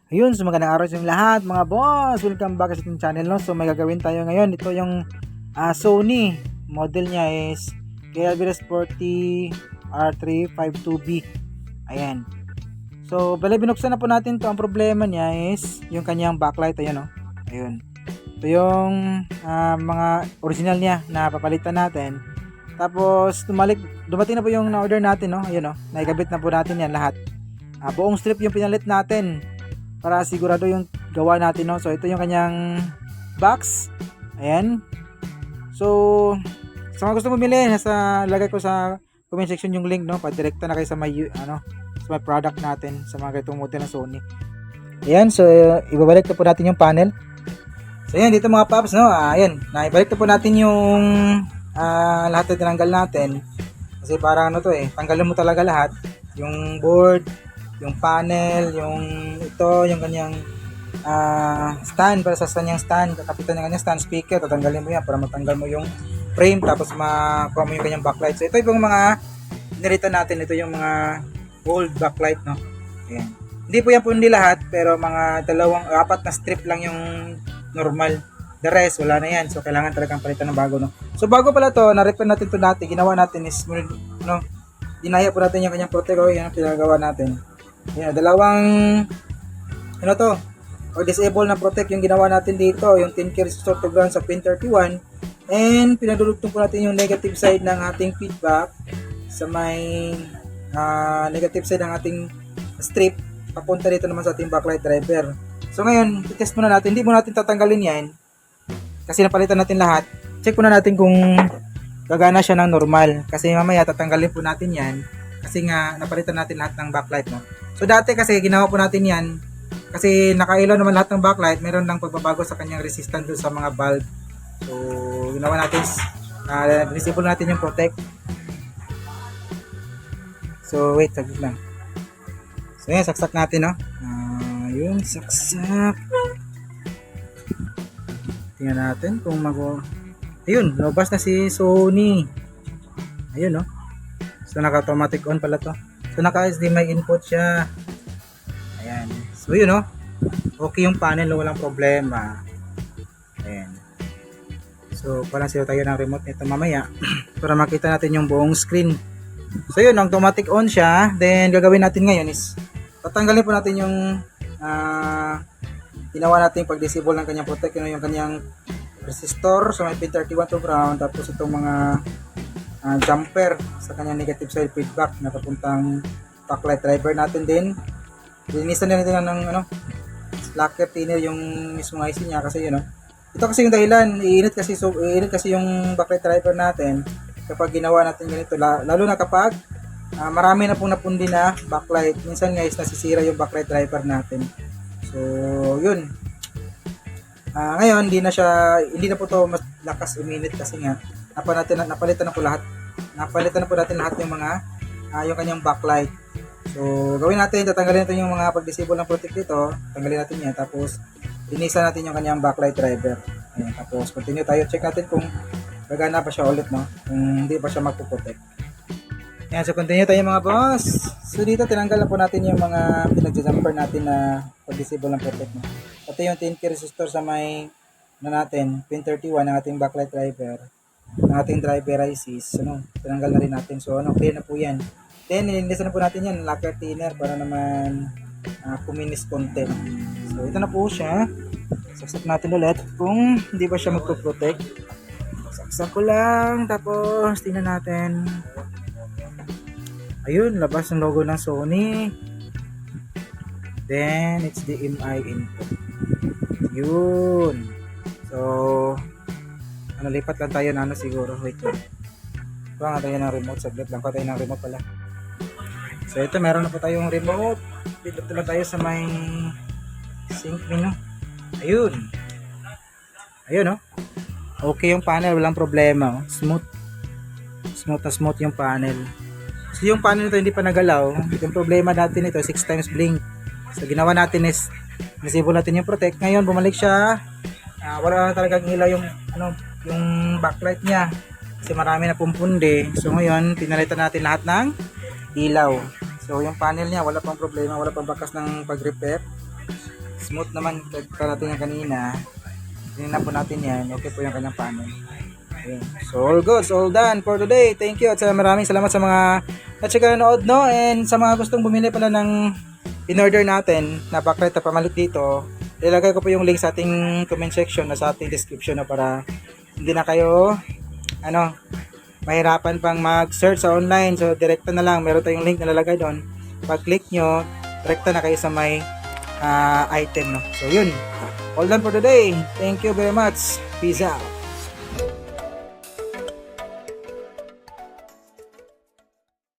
Ayun, so magandang araw sa inyong lahat mga boss. Welcome back sa ating channel, no. So may gagawin tayo ngayon. Ito yung Sony. Model niya is KLB Sporty R352B. Ayan. So bale binuksan na po natin to. Ang problema niya is yung kanyang backlight. Ayun, no. Ayun. Ito yung mga original niya na papalitan natin. Tapos dumating na po yung na-order natin, no. Ayun, no. Naikabit na po natin yan lahat. Buong strip yung pinalit natin para sigurado yung gawa natin, no. So ito yung kanyang box. Ayan. So sa mga gusto bumili, nasa lagay ko sa comment section yung link, no. Pa-direkta na kayo sa may sa may product natin sa mga ganitong model ng Sony. Ayan, so ibabalik na po natin yung panel. So ayan, dito mga paps, no. Ayan, naibalik na po natin yung lahat na tinanggal natin. Kasi parang tanggalin mo talaga lahat. Yung board, yung panel, yung yung kanyang stand, para sa kanyang stand, kakapitan ng kanyang stand speaker, tatanggalin mo yan para matanggal mo yung frame, tapos makuha mo yung kanyang backlight. So ito yung mga nirita natin, ito yung mga old backlight, no. Ayan. Hindi po yan po hindi lahat, pero mga apat na strip lang yung normal. The rest, wala na yan. So kailangan talagang palitan ng bago, no. So bago pala to, na-repair natin to dati, ginawa natin is, dinaya po natin yung kanyang protector, yan ang pinagawa natin. Yan, dalawang o disable na protect yung ginawa natin dito, yung 10K resistor to ground sa pin 31, and pinadulugtong po natin yung negative side ng ating feedback sa may negative side ng ating strip papunta dito naman sa ating backlight driver. So ngayon, i-test muna natin, hindi muna natin tatanggalin yan kasi napalitan natin lahat. Check muna natin kung gagana siya ng normal, kasi mamaya tatanggalin po natin yan kasi nga napalitan natin lahat ng backlight, no. So dati kasi ginawa po natin yan kasi nakailaw naman lahat ng backlight, meron lang pagbabago sa kanyang resistance doon sa mga bulb. So ginawa natin, disable natin yung protect. So wait, saglit lang. So yan, saksak natin, no. Yung saksak. Tingnan natin kung ayun, lumabas na si Sony. Ayun, no. So naka-automatic on pala to. So naka-HDMI input siya. Ayan. So yun, no. Okay yung panel, walang problema. Ayan. So parang sila tayo ng remote nito mamaya para makita natin yung buong screen. So yun, automatic on siya. Then gagawin natin ngayon is tatanggalin po natin yung ginawa natin pag-disable ng kanyang protect, yung kanyang resistor sa may pin 31 to ground, tapos itong mga jumper sa kanyang negative side feedback na papuntang backlight driver natin din. Linisan na natin ng lacquer thinner yung mismong IC niya kasi ito kasi yung dahilan, iinit kasi yung backlight driver natin kapag ginawa natin ganito, lalo na kapag marami na pong napundi na backlight. Minsan guys, nasisira yung backlight driver natin. So yun, ngayon hindi na po to mas lakas uminit kasi nga napalitan na po natin lahat yung mga yung kanyang backlight. So gawin natin, tatanggalin natin yung mga pag-disable ng protect dito, tanggalin natin yan, tapos linisan natin yung kanyang backlight driver. Ayan, tapos continue tayo, check natin kung gagana pa siya ulit, no, kung hindi pa siya magpo-protect. Ayan, so continue tayo mga boss. So dito tinanggal na po natin yung mga pinag-jumper natin na pag-disable ng protect, no. Pati yung 10K resistor sa may natin pin 31 ng ating backlight driver, ng ating driver ICs, tinanggal na rin natin. So clear na po yan. Then nilinisan na po natin yan, lacquer thinner, para naman kuminis konti. So ito na po siya. Saksak natin ulit kung hindi ba siya magpo-protect. Saksak ko lang, tapos tingnan natin. Ayun, labas ng logo ng Sony. Then HDMI input. Yun. So lipat lang tayo na siguro. Wait lang. Kuha nga tayo ng remote. Saglit lang. Kuha tayo ng remote pala. So ito, meron na po tayong remote. Dito na tayo sa may sync menu. Ayun. Ayun, no. Okay yung panel, walang problema. Smooth na smooth yung panel. So yung panel nito hindi pa nagalaw. Yung problema natin ito, 6 times blink. So ginawa natin is disable natin yung protect. Ngayon bumalik siya. Wala na talagang ilaw yung yung backlight niya kasi marami na pumpundi. So ngayon pinalitan natin lahat ng ilaw. So yung panel niya wala pang problema, wala pang bakas ng pag-repair. smooth naman ka natin yan kanina. Tinignan po natin yan. Okay po yung kanyang panel. Okay. So all good, so all done for today. Thank you at maraming salamat sa mga nanood, no? And sa mga gustong bumili pala ng in-order natin na backlight na pamalit dito, ilalagay ko po yung link sa ating comment section na sa ating description na para hindi na kayo mahirapan pang mag-search sa online. So direkta na lang, meron tayong link na lalagay doon. Pag-click nyo, direkta na kayo sa may item, no? So yun, all done for today. Thank you very much. Peace out.